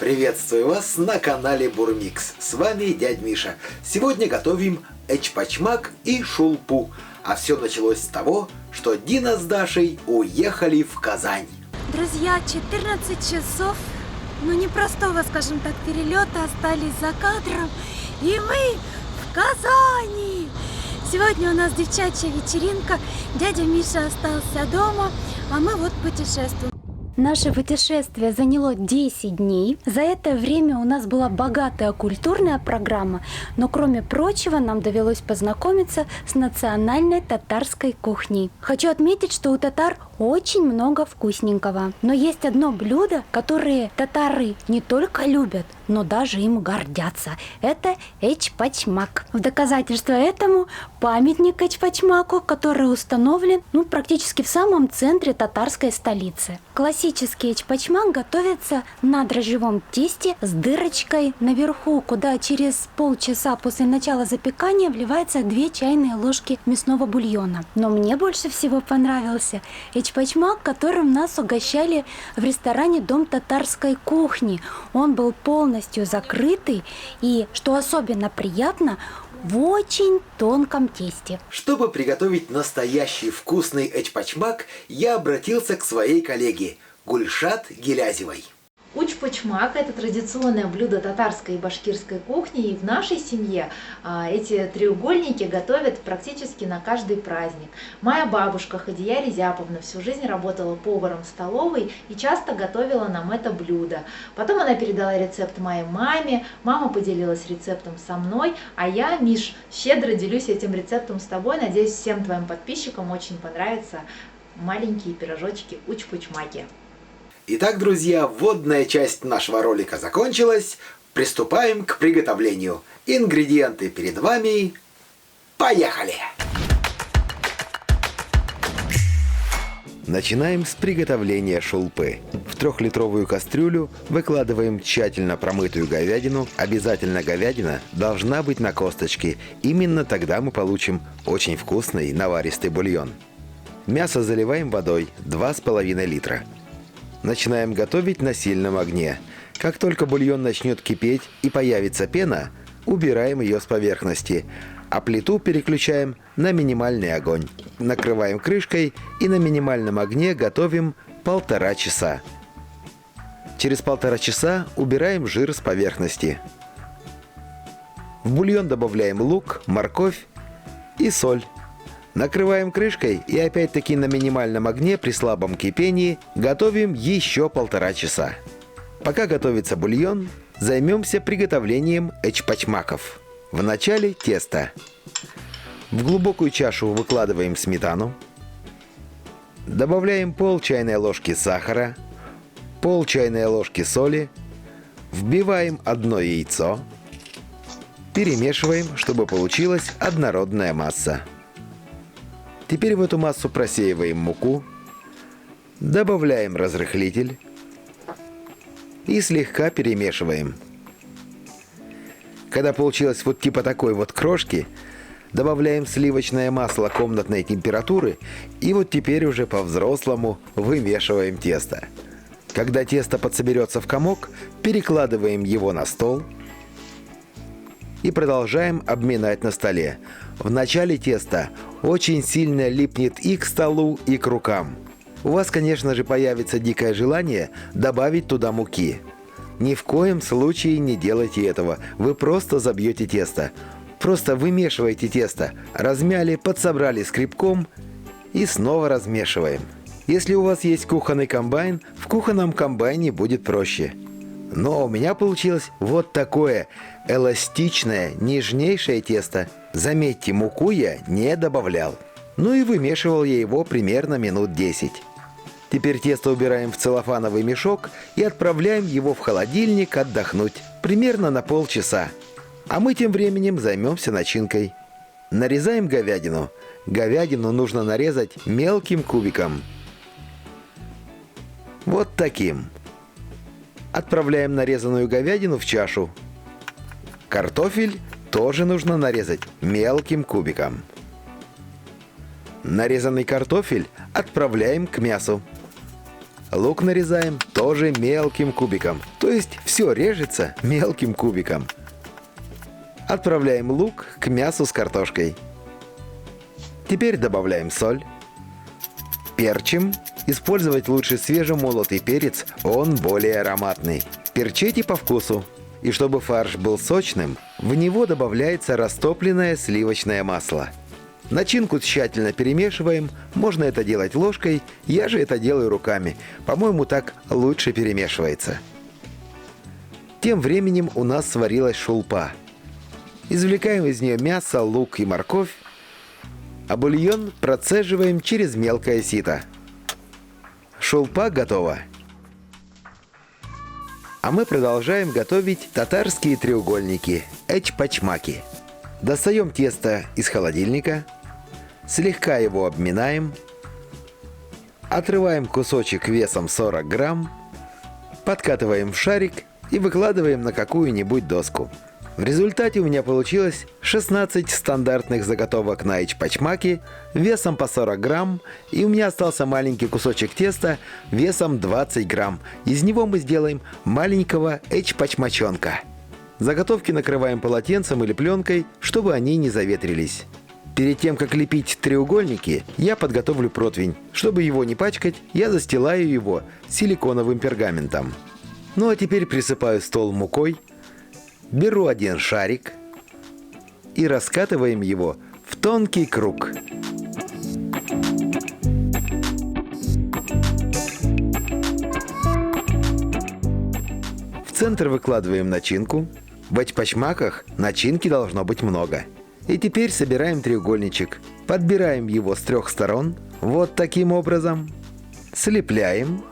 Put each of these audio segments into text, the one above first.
Приветствую вас на канале Бурмикс. С вами дядь Миша. Сегодня готовим эчпочмак и шулпу. А все началось с того, что Дина с Дашей уехали в Казань. Друзья, 14 часов, непростого, скажем так, перелета остались за кадром. И мы в Казани! Сегодня у нас девчачья вечеринка. Дядя Миша остался дома, а мы вот путешествуем. Наше путешествие заняло 10 дней. За это время у нас была богатая культурная программа, но кроме прочего нам довелось познакомиться с национальной татарской кухней. Хочу отметить, что у татар очень много вкусненького. Но есть одно блюдо, которое татары не только любят, но даже им гордятся. Это эчпочмак. В доказательство этому памятник эчпочмаку, который установлен практически в самом центре татарской столицы. Классический эчпочмак готовится на дрожжевом тесте с дырочкой наверху, куда через полчаса после начала запекания вливается 2 чайные ложки мясного бульона. Но мне больше всего понравился эчпочмак, которым нас угощали в ресторане «Дом татарской кухни». Он был полностью закрытый и, что особенно приятно, в очень тонком тесте. Чтобы приготовить настоящий вкусный эчпочмак, я обратился к своей коллеге Гульшат Гилязевой. Учпочмак – это традиционное блюдо татарской и башкирской кухни, и в нашей семье эти треугольники готовят практически на каждый праздник. Моя бабушка Хадия Резяповна всю жизнь работала поваром в столовой и часто готовила нам это блюдо. Потом она передала рецепт моей маме, мама поделилась рецептом со мной, а я, Миш, щедро делюсь этим рецептом с тобой. Надеюсь, всем твоим подписчикам очень понравятся маленькие пирожочки учпочмаки. Итак, друзья, вводная часть нашего ролика закончилась. Приступаем к приготовлению. Ингредиенты перед вами. Поехали! Начинаем с приготовления шулпы. В 3-литровую кастрюлю выкладываем тщательно промытую говядину. Обязательно говядина должна быть на косточке. Именно тогда мы получим очень вкусный наваристый бульон. Мясо заливаем водой 2,5 литра. Начинаем готовить на сильном огне. Как только бульон начнет кипеть и появится пена, убираем ее с поверхности, а плиту переключаем на минимальный огонь. Накрываем крышкой и на минимальном огне готовим 1,5 часа. Через 1,5 часа убираем жир с поверхности. В бульон добавляем лук, морковь и соль. Накрываем крышкой и опять-таки на минимальном огне при слабом кипении готовим еще 1,5 часа. Пока готовится бульон, займемся приготовлением эчпочмаков. Вначале тесто. В глубокую чашу выкладываем сметану. Добавляем пол чайной ложки сахара, пол чайной ложки соли. Вбиваем 1 яйцо. Перемешиваем, чтобы получилась однородная масса. Теперь в эту массу просеиваем муку, добавляем разрыхлитель и слегка перемешиваем. Когда получилось вот типа такой вот крошки, добавляем сливочное масло комнатной температуры и вот теперь уже по-взрослому вымешиваем тесто. Когда тесто подсоберется в комок, перекладываем его на стол и продолжаем обминать на столе. В начале тесто очень сильно липнет и к столу, и к рукам. У вас, конечно же, появится дикое желание добавить туда муки. Ни в коем случае не делайте этого. Вы просто забьете тесто. Просто вымешивайте тесто. Размяли, подсобрали скребком и снова размешиваем. Если у вас есть кухонный комбайн, в кухонном комбайне будет проще. Но у меня получилось вот такое эластичное, нежнейшее тесто. Заметьте, муку я не добавлял. Ну и вымешивал я его примерно минут 10. Теперь тесто убираем в целлофановый мешок и отправляем его в холодильник отдохнуть примерно на полчаса. А мы тем временем займемся начинкой. Нарезаем говядину. Говядину нужно нарезать мелким кубиком. Вот таким. Отправляем нарезанную говядину в чашу. Картофель тоже нужно нарезать мелким кубиком. Нарезанный картофель отправляем к мясу. Лук нарезаем тоже мелким кубиком. То есть все режется мелким кубиком. Отправляем лук к мясу с картошкой. Теперь добавляем соль. Перчим. Использовать лучше свежемолотый перец, он более ароматный. Перчите по вкусу. И чтобы фарш был сочным, в него добавляется растопленное сливочное масло. Начинку тщательно перемешиваем, можно это делать ложкой, я же это делаю руками. По-моему, так лучше перемешивается. Тем временем у нас сварилась шулпа. Извлекаем из нее мясо, лук и морковь, а бульон процеживаем через мелкое сито. Шулпа готова. А мы продолжаем готовить татарские треугольники эчпачмаки. Достаем тесто из холодильника, слегка его обминаем, отрываем кусочек весом 40 грамм, подкатываем в шарик и выкладываем на какую-нибудь доску. В результате у меня получилось 16 стандартных заготовок на эчпачмаки весом по 40 грамм, и у меня остался маленький кусочек теста весом 20 грамм. Из него мы сделаем маленького эчпачмачонка. Заготовки накрываем полотенцем или пленкой, чтобы они не заветрились. Перед тем, как лепить треугольники, я подготовлю противень. Чтобы его не пачкать, я застилаю его силиконовым пергаментом. Ну а теперь присыпаю стол мукой. Беру один шарик и раскатываем его в тонкий круг. В центр выкладываем начинку. В эчпачмаках начинки должно быть много. И теперь собираем треугольничек. Подбираем его с 3 сторон. Вот таким образом. Слепляем.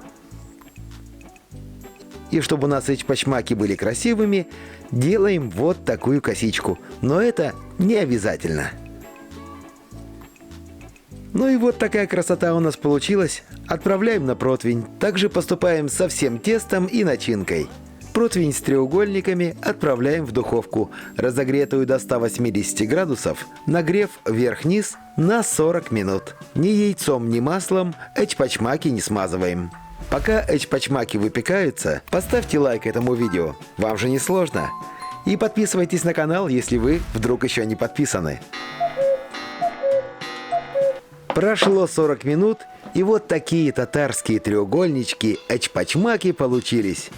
И чтобы у нас эчпачмаки были красивыми, делаем вот такую косичку. Но это не обязательно. Ну и вот такая красота у нас получилась. Отправляем на противень. Также поступаем со всем тестом и начинкой. Противень с треугольниками отправляем в духовку, разогретую до 180 градусов, нагрев вверх-вниз на 40 минут. Ни яйцом, ни маслом эчпачмаки не смазываем. Пока эчпачмаки выпекаются, поставьте лайк этому видео, вам же не сложно. И подписывайтесь на канал, если вы вдруг еще не подписаны. Прошло 40 минут, и вот такие татарские треугольнички эчпачмаки получились.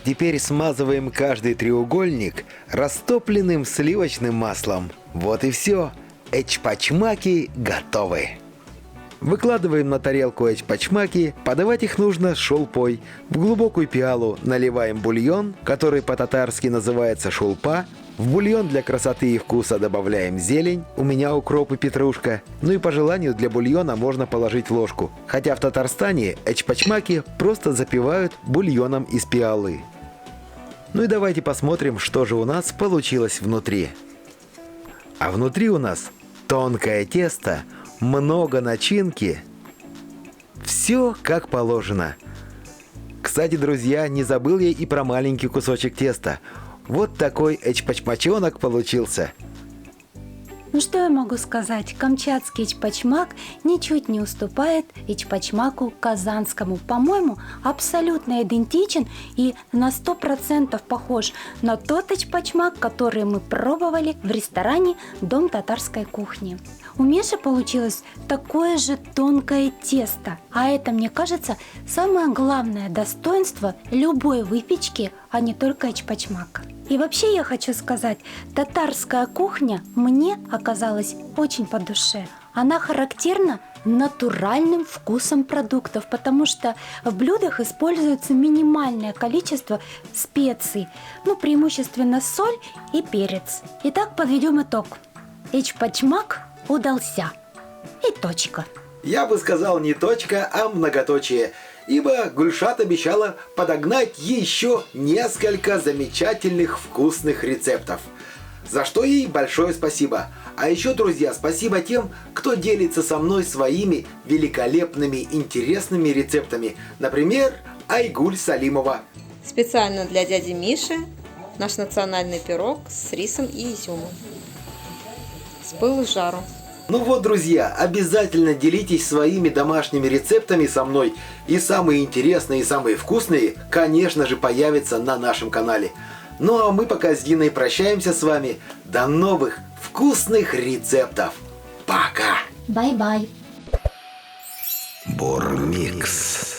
Теперь смазываем каждый треугольник растопленным сливочным маслом. Вот и все. Эчпачмаки готовы. Выкладываем на тарелку эчпачмаки. Подавать их нужно с шулпой. В глубокую пиалу наливаем бульон, который по-татарски называется шулпа. В бульон для красоты и вкуса добавляем зелень. У меня укроп и петрушка. Ну и по желанию для бульона можно положить ложку. Хотя в Татарстане эчпачмаки просто запивают бульоном из пиалы. Ну и давайте посмотрим, что же у нас получилось внутри. А внутри у нас тонкое тесто, много начинки. Все как положено. Кстати, друзья, не забыл я и про маленький кусочек теста. Вот такой эчпачмачонок получился. Ну что я могу сказать? Камчатский эчпачмак ничуть не уступает эчпачмаку казанскому. По-моему, абсолютно идентичен и на 100% похож на тот эчпачмак, который мы пробовали в ресторане «Дом татарской кухни». У Миши получилось такое же тонкое тесто. А это, мне кажется, самое главное достоинство любой выпечки, а не только эчпачмака. И вообще я хочу сказать, татарская кухня мне оказалась очень по душе. Она характерна натуральным вкусом продуктов, потому что в блюдах используется минимальное количество специй, преимущественно соль и перец. Итак, подведем итог. Эчпачмак удался. И точка. Я бы сказал не точка, а многоточие. Ибо Гульшат обещала подогнать еще несколько замечательных вкусных рецептов. За что ей большое спасибо. А еще, друзья, спасибо тем, кто делится со мной своими великолепными, интересными рецептами. Например, Айгуль Салимова. Специально для дяди Миши наш национальный пирог с рисом и изюмом. С пылу с жару. Ну вот, друзья, обязательно делитесь своими домашними рецептами со мной. И самые интересные, и самые вкусные, конечно же, появятся на нашем канале. Ну а мы пока с Диной прощаемся с вами. До новых вкусных рецептов. Пока! Бай-бай. Бормикс.